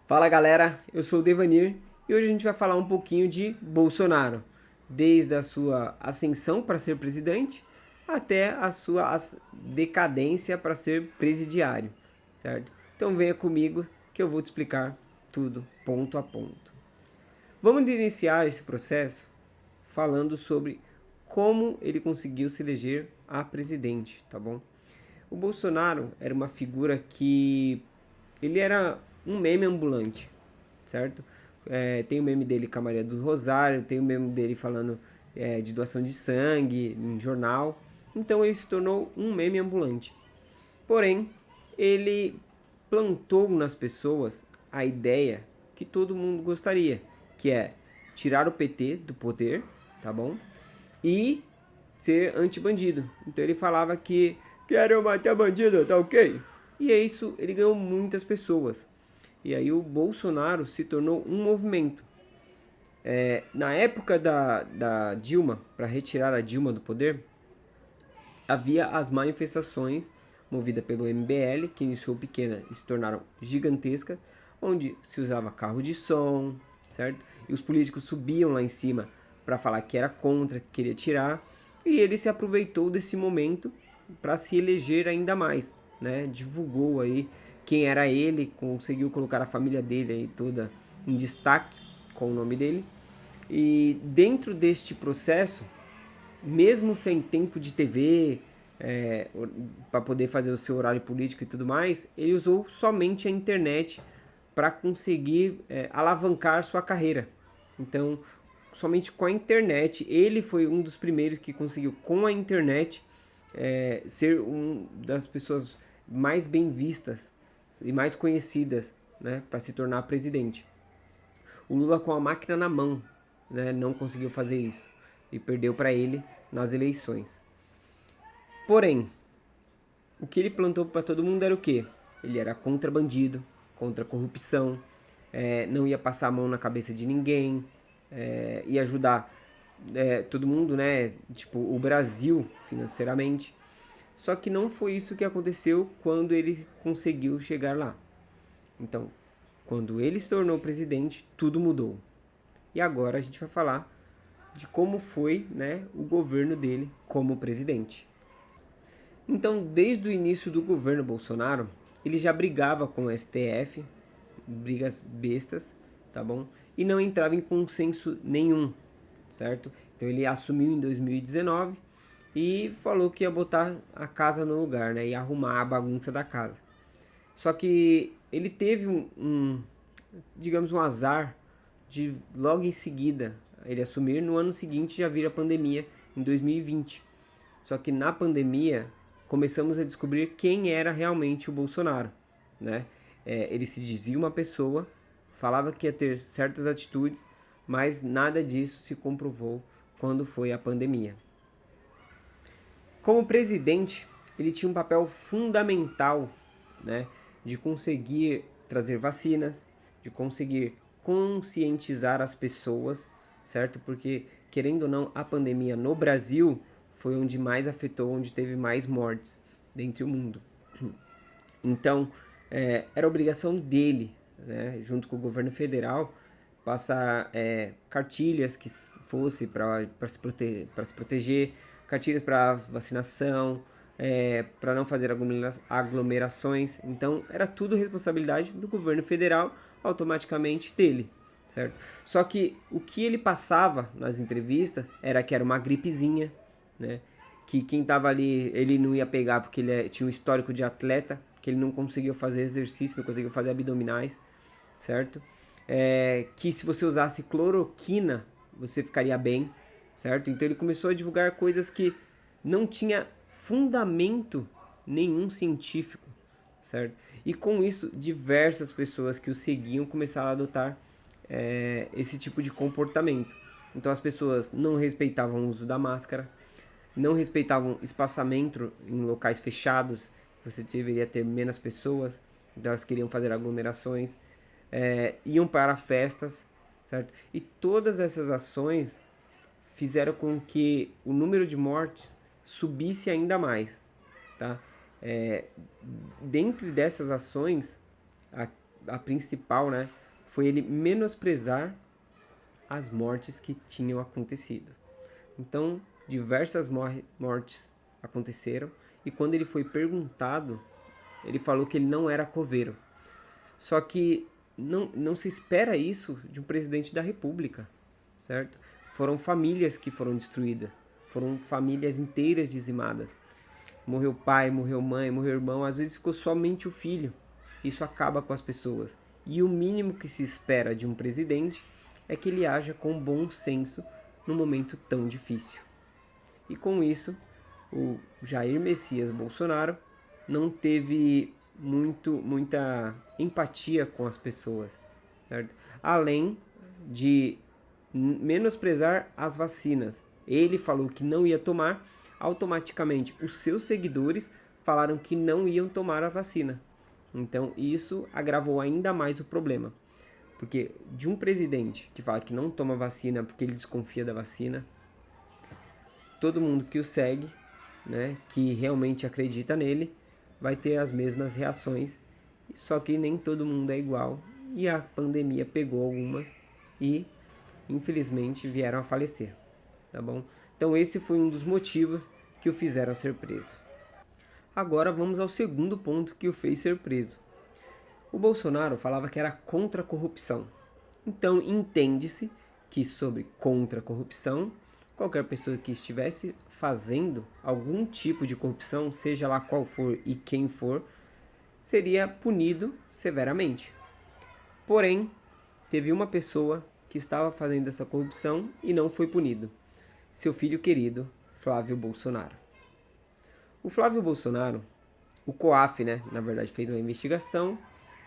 Fala galera, eu sou o Devanir e hoje a gente vai falar um pouquinho de Bolsonaro, desde a sua ascensão para ser presidente até a sua decadência para ser presidiário, certo? Então venha comigo que eu vou te explicar tudo, ponto a ponto. Vamos iniciar esse processo falando sobre como ele conseguiu se eleger a presidente, tá bom? O Bolsonaro era uma figura que ele era um meme ambulante, certo? Tem o meme dele com a Maria do Rosário, tem o meme dele falando de doação de sangue em jornal. Então ele se tornou um meme ambulante. Porém, ele plantou nas pessoas a ideia que todo mundo gostaria, que é tirar o PT do poder, tá bom? E ser anti-bandido. Então ele falava que quero matar bandido, tá ok? E é isso, ele ganhou muitas pessoas. E aí o Bolsonaro se tornou um movimento. Na época da Dilma, para retirar a Dilma do poder, havia as manifestações movidas pelo MBL, que iniciou pequena e se tornaram gigantescas, onde se usava carro de som, certo? E os políticos subiam lá em cima para falar que era contra, que queria tirar, e ele se aproveitou desse momento para se eleger ainda mais, né? Divulgou aí quem era ele, conseguiu colocar a família dele aí toda em destaque com o nome dele. E dentro deste processo, mesmo sem tempo de TV, para poder fazer o seu horário político e tudo mais, ele usou somente a internet para conseguir alavancar sua carreira. Então, somente com a internet, ele foi um dos primeiros que conseguiu, com a internet, ser uma das pessoas mais bem vistas e mais conhecidas, né, para se tornar presidente. O Lula, com a máquina na mão, né, não conseguiu fazer isso e perdeu para ele nas eleições. Porém, o que ele plantou para todo mundo era o quê? Ele era contra bandido, contra corrupção, não ia passar a mão na cabeça de ninguém, ia ajudar todo mundo, né? Tipo, o Brasil financeiramente. Só que não foi isso que aconteceu quando ele conseguiu chegar lá. Então, quando ele se tornou presidente, tudo mudou. E agora a gente vai falar de como foi, né, o governo dele como presidente. Então, desde o início do governo Bolsonaro, ele já brigava com o STF, brigas bestas, tá bom? E não entrava em consenso nenhum, certo? Então ele assumiu em 2019 e falou que ia botar a casa no lugar, né? E arrumar a bagunça da casa. Só que ele teve digamos, um azar de logo em seguida ele assumir. No ano seguinte já vira pandemia, em 2020. Só que na pandemia começamos a descobrir quem era realmente o Bolsonaro, né? Ele se dizia uma pessoa, falava que ia ter certas atitudes, mas nada disso se comprovou quando foi a pandemia. Como presidente, ele tinha um papel fundamental, né, de conseguir trazer vacinas, de conseguir conscientizar as pessoas, certo? Porque, querendo ou não, a pandemia no Brasil foi onde mais afetou, onde teve mais mortes dentro do mundo. Então, era obrigação dele, né, junto com o governo federal, passar cartilhas que fosse para se proteger, cartilhas para vacinação, para não fazer aglomerações. Então, era tudo responsabilidade do governo federal, automaticamente dele, certo? Só que o que ele passava nas entrevistas era que era uma gripezinha, né? Que quem estava ali, ele não ia pegar porque ele tinha um histórico de atleta, que ele não conseguiu fazer exercício, não conseguiu fazer abdominais, certo? Que se você usasse cloroquina, você ficaria bem, certo? Então ele começou a divulgar coisas que não tinha fundamento nenhum científico, certo? E com isso, diversas pessoas que o seguiam começaram a adotar esse tipo de comportamento. Então as pessoas não respeitavam o uso da máscara, não respeitavam espaçamento em locais fechados, você deveria ter menos pessoas, então elas queriam fazer aglomerações, iam para festas, certo? E todas essas ações fizeram com que o número de mortes subisse ainda mais, tá? Dentro dessas ações, a principal, né, foi ele menosprezar as mortes que tinham acontecido. Então, diversas mortes aconteceram, e quando ele foi perguntado, ele falou que ele não era coveiro. Só que não se espera isso de um presidente da República, certo? Foram famílias que foram destruídas, foram famílias inteiras dizimadas. Morreu pai, morreu mãe, morreu irmão, às vezes ficou somente o filho. Isso acaba com as pessoas. E o mínimo que se espera de um presidente é que ele haja com bom senso num momento tão difícil. E com isso, o Jair Messias Bolsonaro não teve muita empatia com as pessoas, certo? Além de menosprezar as vacinas. Ele falou que não ia tomar, automaticamente os seus seguidores falaram que não iam tomar a vacina. Então isso agravou ainda mais o problema. Porque de um presidente que fala que não toma vacina porque ele desconfia da vacina, todo mundo que o segue, né, que realmente acredita nele, vai ter as mesmas reações, só que nem todo mundo é igual, e a pandemia pegou algumas e infelizmente vieram a falecer, tá bom? Então esse foi um dos motivos que o fizeram ser preso. Agora vamos ao segundo ponto que o fez ser preso. O Bolsonaro falava que era contra a corrupção. Então entende-se que sobre contra a corrupção, qualquer pessoa que estivesse fazendo algum tipo de corrupção, seja lá qual for e quem for, seria punido severamente. Porém, teve uma pessoa que estava fazendo essa corrupção e não foi punido. Seu filho querido, Flávio Bolsonaro. O Flávio Bolsonaro, o COAF, né, na verdade, fez uma investigação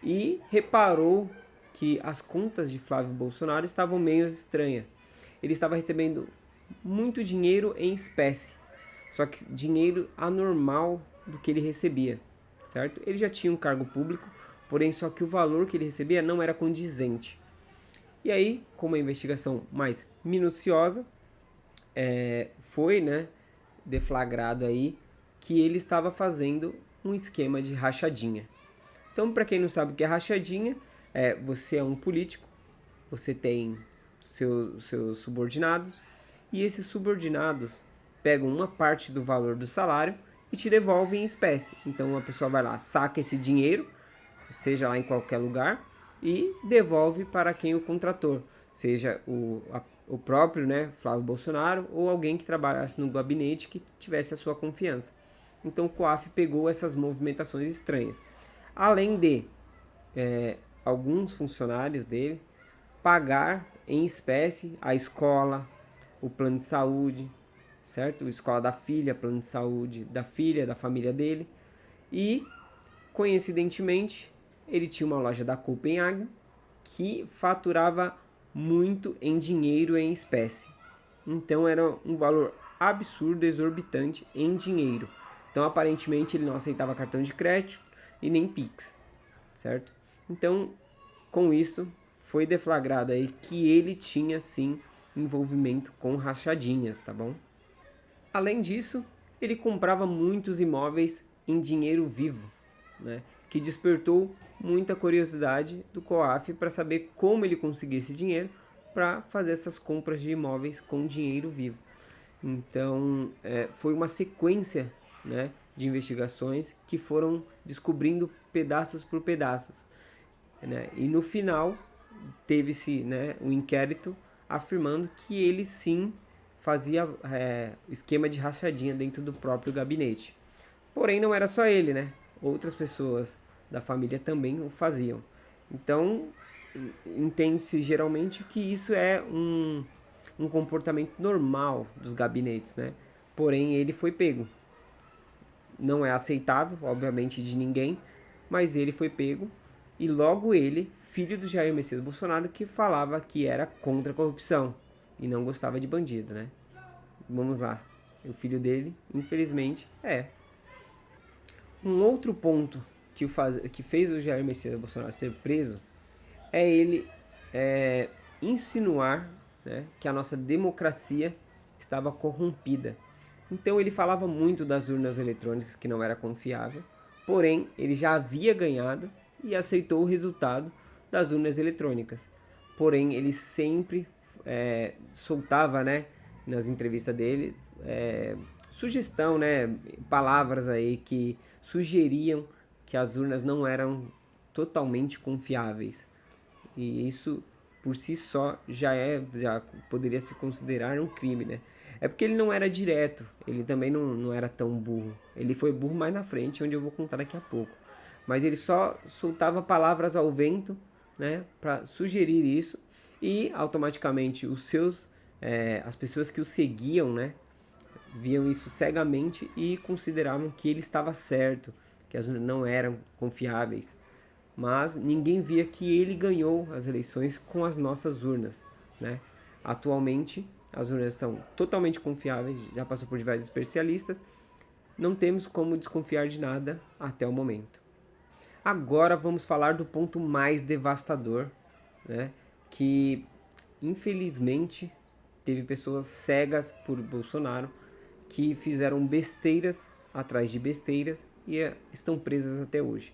e reparou que as contas de Flávio Bolsonaro estavam meio estranhas. Ele estava recebendo muito dinheiro em espécie, só que dinheiro anormal do que ele recebia, certo? Ele já tinha um cargo público, porém só que o valor que ele recebia não era condizente. E aí, com uma investigação mais minuciosa, foi, né, deflagrado aí que ele estava fazendo um esquema de rachadinha. Então, para quem não sabe o que é rachadinha, você é um político, você tem seus subordinados, e esses subordinados pegam uma parte do valor do salário e te devolvem em espécie. Então, a pessoa vai lá, saca esse dinheiro, seja lá em qualquer lugar, e devolve para quem o contratou, seja o próprio, né, Flávio Bolsonaro, ou alguém que trabalhasse no gabinete que tivesse a sua confiança. Então o COAF pegou essas movimentações estranhas. Além de alguns funcionários dele pagar em espécie a escola, o plano de saúde, certo? A escola da filha, plano de saúde da filha, da família dele. E, coincidentemente, ele tinha uma loja da Copenhagen que faturava muito em dinheiro em espécie. Então era um valor absurdo, exorbitante em dinheiro. Então aparentemente ele não aceitava cartão de crédito e nem Pix, certo? Então, com isso, foi deflagrado aí que ele tinha sim envolvimento com rachadinhas, tá bom? Além disso, ele comprava muitos imóveis em dinheiro vivo, né? Que despertou muita curiosidade do COAF para saber como ele conseguia esse dinheiro para fazer essas compras de imóveis com dinheiro vivo. Então, foi uma sequência, né, de investigações que foram descobrindo pedaços por pedaços, né? E no final teve-se, né, um inquérito afirmando que ele sim fazia esquema de rachadinha dentro do próprio gabinete. Porém, não era só ele, né? Outras pessoas da família também o faziam. Então, entende-se geralmente que isso é um comportamento normal dos gabinetes, né? Porém, ele foi pego. Não é aceitável, obviamente, de ninguém, mas ele foi pego. E logo ele, filho do Jair Messias Bolsonaro, que falava que era contra a corrupção e não gostava de bandido, né? Vamos lá. O filho dele, infelizmente, Um outro ponto que fez o Jair Messias Bolsonaro ser preso é ele insinuar, né, que a nossa democracia estava corrompida. Então ele falava muito das urnas eletrônicas, que não era confiável, porém ele já havia ganhado e aceitou o resultado das urnas eletrônicas. Porém, ele sempre soltava, né, nas entrevistas dele, sugestão, né, palavras aí que sugeriam que as urnas não eram totalmente confiáveis. E isso por si só já poderia se considerar um crime, né? É porque ele não era direto, ele também não era tão burro. Ele foi burro mais na frente, onde eu vou contar daqui a pouco. Mas ele só soltava palavras ao vento, né, para sugerir isso, e automaticamente as pessoas que o seguiam, né, viam isso cegamente e consideravam que ele estava certo, que as urnas não eram confiáveis. Mas ninguém via que ele ganhou as eleições com as nossas urnas, né? Atualmente, as urnas são totalmente confiáveis, já passou por diversos especialistas, não temos como desconfiar de nada até o momento. Agora vamos falar do ponto mais devastador, né? Que infelizmente teve pessoas cegas por Bolsonaro que fizeram besteiras atrás de besteiras e estão presas até hoje.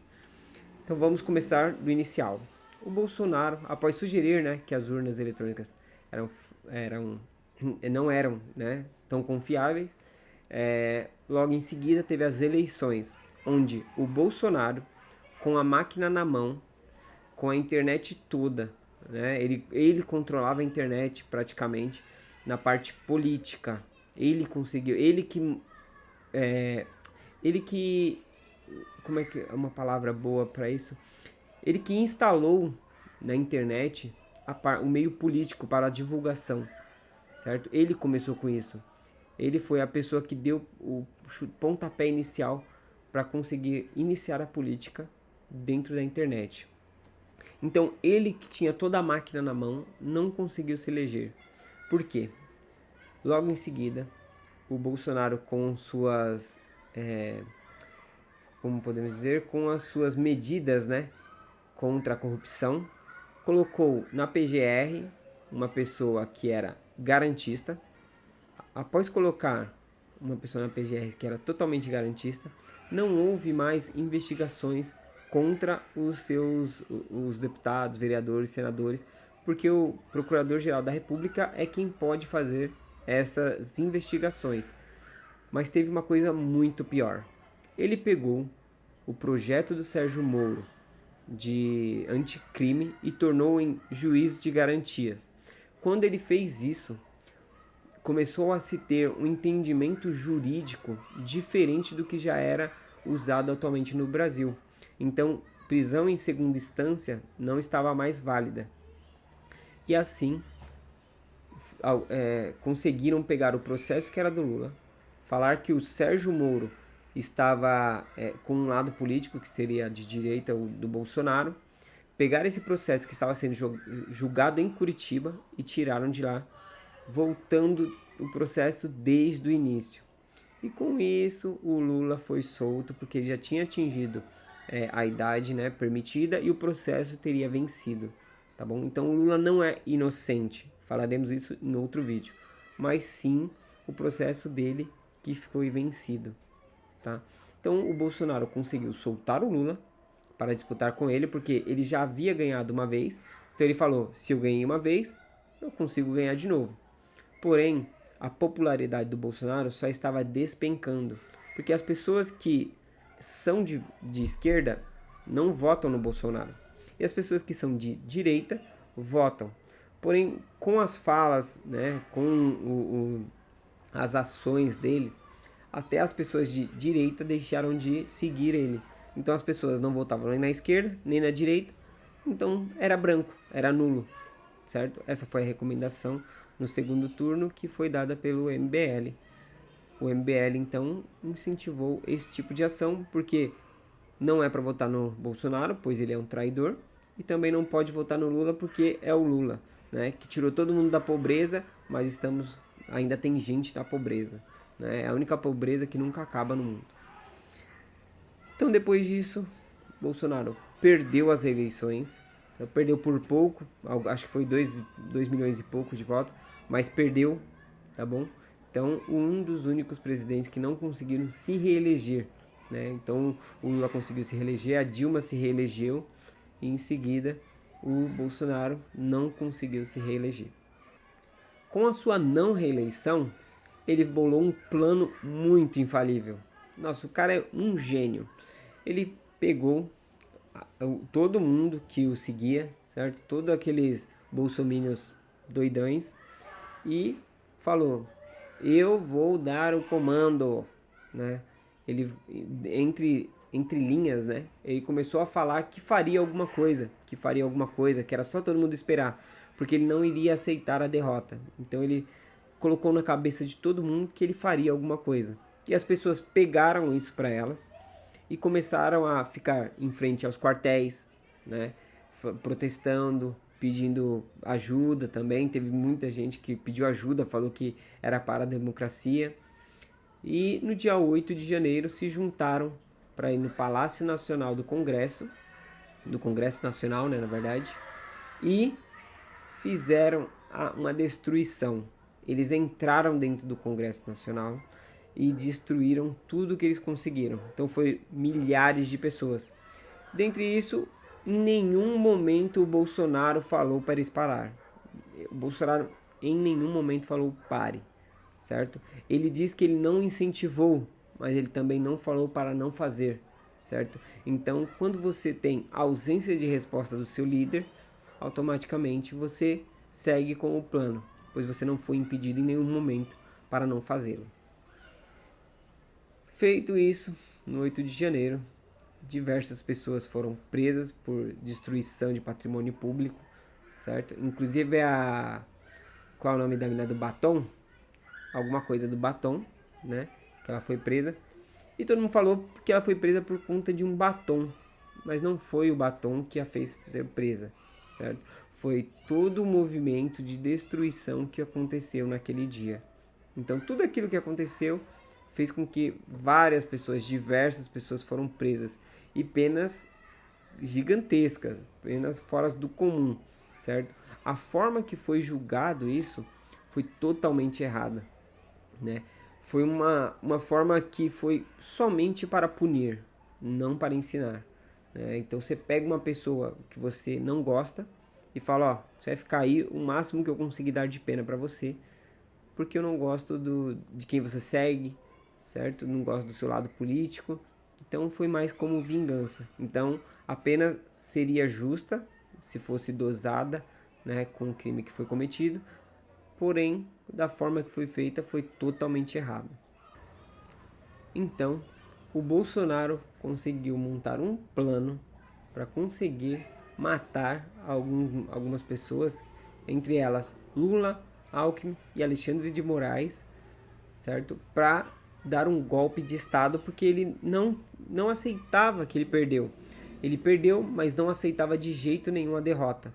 Então vamos começar do inicial. O Bolsonaro, após sugerir, né, que as urnas eletrônicas não eram, né, tão confiáveis, logo em seguida teve as eleições, onde o Bolsonaro, com a máquina na mão, com a internet toda, né, ele controlava a internet praticamente na parte política. Ele conseguiu, ele que como é que é uma palavra boa para isso? Ele que instalou na internet o meio político para a divulgação, certo? Ele começou com isso. Ele foi a pessoa que deu o pontapé inicial para conseguir iniciar a política dentro da internet. Então, ele que tinha toda a máquina na mão, não conseguiu se eleger. Por quê? Logo em seguida, o Bolsonaro com suas como podemos dizer, com as suas medidas, né, contra a corrupção, colocou na PGR uma pessoa que era garantista. Após colocar uma pessoa na PGR que era totalmente garantista, não houve mais investigações contra os deputados, vereadores, senadores, porque o Procurador-Geral da República é quem pode fazer essas investigações. Mas teve uma coisa muito pior. Ele pegou o projeto do Sérgio Moro de anticrime e tornou em juízo de garantias. Quando ele fez isso, começou a se ter um entendimento jurídico diferente do que já era usado atualmente no Brasil. Então, prisão em segunda instância não estava mais válida. E assim, conseguiram pegar o processo que era do Lula, falar que o Sérgio Moro estava com um lado político, que seria de direita do Bolsonaro, pegaram esse processo que estava sendo julgado em Curitiba e tiraram de lá, voltando o processo desde o início. E com isso, o Lula foi solto, porque ele já tinha atingido a idade, né, permitida e o processo teria vencido. Tá bom? Então, o Lula não é inocente. Falaremos isso em outro vídeo. Mas sim, o processo dele que foi vencido. Tá? Então o Bolsonaro conseguiu soltar o Lula para disputar com ele, porque ele já havia ganhado uma vez. Então ele falou, se eu ganhei uma vez, eu consigo ganhar de novo. Porém, a popularidade do Bolsonaro só estava despencando, porque as pessoas que são de esquerda não votam no Bolsonaro. E as pessoas que são de direita votam. Porém, com as falas, né, com as ações dele, até as pessoas de direita deixaram de seguir ele. Então as pessoas não votavam nem na esquerda, nem na direita. Então era branco, era nulo, certo? Essa foi a recomendação no segundo turno que foi dada pelo MBL. O MBL então incentivou esse tipo de ação porque não é para votar no Bolsonaro, pois ele é um traidor, e também não pode votar no Lula porque é o Lula, né, que tirou todo mundo da pobreza, mas ainda tem gente na pobreza. É a única pobreza que nunca acaba no mundo. Então, depois disso, Bolsonaro perdeu as eleições. Perdeu por pouco, acho que foi 2 milhões e pouco de votos, mas perdeu, tá bom? Então, um dos únicos presidentes que não conseguiram se reeleger, né? Então o Lula conseguiu se reeleger, a Dilma se reelegeu e em seguida o Bolsonaro não conseguiu se reeleger. Com a sua não reeleição, ele bolou um plano muito infalível. Nossa, o cara é um gênio. Ele pegou todo mundo que o seguia, certo? Todos aqueles bolsominions doidões e falou: eu vou dar o comando, né? Ele entre linhas, né? Ele começou a falar que faria alguma coisa, que era só todo mundo esperar, porque ele não iria aceitar a derrota. Então ele colocou na cabeça de todo mundo que ele faria alguma coisa. E as pessoas pegaram isso para elas e começaram a ficar em frente aos quartéis, né? Protestando, pedindo ajuda também. Teve muita gente que pediu ajuda, falou que era para a democracia. E no dia 8 de janeiro se juntaram para ir no Palácio Nacional do Congresso Nacional, né, na verdade, e fizeram uma destruição. Eles entraram dentro do Congresso Nacional e destruíram tudo que eles conseguiram. Então foi milhares de pessoas. Dentre isso, em nenhum momento o Bolsonaro falou para eles parar. O Bolsonaro em nenhum momento falou pare, certo? Ele diz que ele não incentivou, mas ele também não falou para não fazer, certo? Então, quando você tem ausência de resposta do seu líder, automaticamente você segue com o plano, pois você não foi impedido em nenhum momento para não fazê-lo. Feito isso, no 8 de janeiro, diversas pessoas foram presas por destruição de patrimônio público, certo? Inclusive qual é o nome da menina do Batom? Alguma coisa do Batom, né? Que ela foi presa. E todo mundo falou que ela foi presa por conta de um batom. Mas não foi o batom que a fez ser presa, certo? Foi todo o movimento de destruição que aconteceu naquele dia. Então tudo aquilo que aconteceu fez com que várias pessoas, diversas pessoas foram presas. E penas gigantescas, penas fora do comum, certo? A forma que foi julgado isso foi totalmente errada, né? Foi uma forma que foi somente para punir, não para ensinar, né? Então você pega uma pessoa que você não gosta e fala, ó, você vai ficar aí o máximo que eu conseguir dar de pena para você, porque eu não gosto de quem você segue, certo? Não gosto do seu lado político. Então foi mais como vingança. Então a pena seria justa se fosse dosada, né, com o crime que foi cometido, porém da forma que foi feita foi totalmente errado. Então o Bolsonaro conseguiu montar um plano para conseguir matar algumas pessoas, entre elas Lula, Alckmin e Alexandre de Moraes, certo? Para dar um golpe de Estado, porque ele não aceitava que ele perdeu. Ele perdeu, mas não aceitava de jeito nenhum a derrota.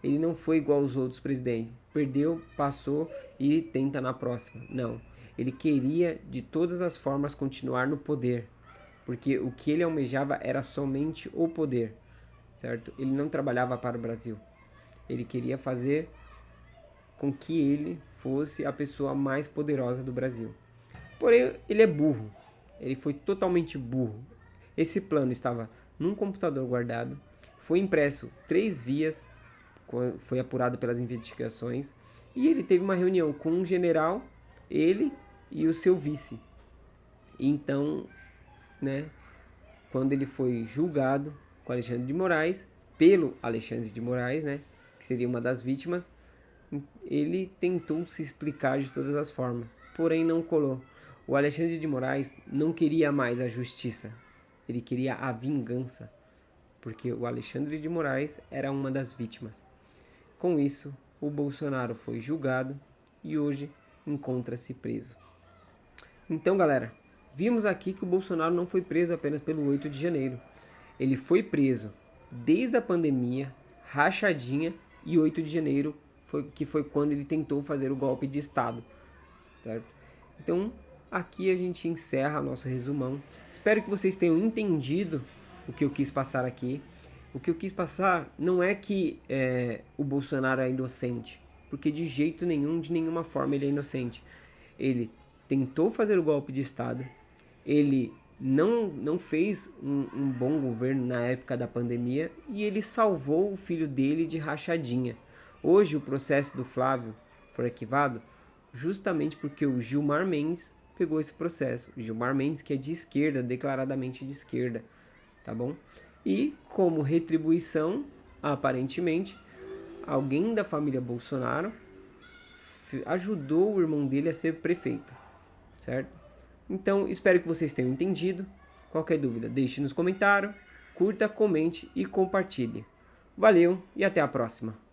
Ele não foi igual aos outros presidentes. Perdeu, passou e tenta na próxima. Não. Ele queria, de todas as formas, continuar no poder. Porque o que ele almejava era somente o poder, certo? Ele não trabalhava para o Brasil. Ele queria fazer com que ele fosse a pessoa mais poderosa do Brasil. Porém, ele é burro. Ele foi totalmente burro. Esse plano estava num computador guardado, foi impresso 3 vias, foi apurado pelas investigações, e ele teve uma reunião com um general, ele e o seu vice. Então, né, quando ele foi julgado com Alexandre de Moraes, pelo Alexandre de Moraes, né, que seria uma das vítimas, ele tentou se explicar de todas as formas, porém não colou. O Alexandre de Moraes não queria mais a justiça, ele queria a vingança, porque o Alexandre de Moraes era uma das vítimas. Com isso, o Bolsonaro foi julgado e hoje encontra-se preso. Então, galera, vimos aqui que o Bolsonaro não foi preso apenas pelo 8 de janeiro. Ele foi preso desde a pandemia, rachadinha e 8 de janeiro, que foi quando ele tentou fazer o golpe de Estado, certo? Então, aqui a gente encerra nosso resumão. Espero que vocês tenham entendido o que eu quis passar aqui. O que eu quis passar não é que o Bolsonaro é inocente, porque de jeito nenhum, de nenhuma forma ele é inocente. Ele tentou fazer o golpe de Estado, ele não fez um bom governo na época da pandemia e ele salvou o filho dele de rachadinha. Hoje o processo do Flávio foi arquivado justamente porque o Gilmar Mendes pegou esse processo. O Gilmar Mendes, que é de esquerda, declaradamente de esquerda, tá bom? E como retribuição, aparentemente, alguém da família Bolsonaro ajudou o irmão dele a ser prefeito, certo? Então, espero que vocês tenham entendido. Qualquer dúvida, deixe nos comentários, curta, comente e compartilhe. Valeu e até a próxima!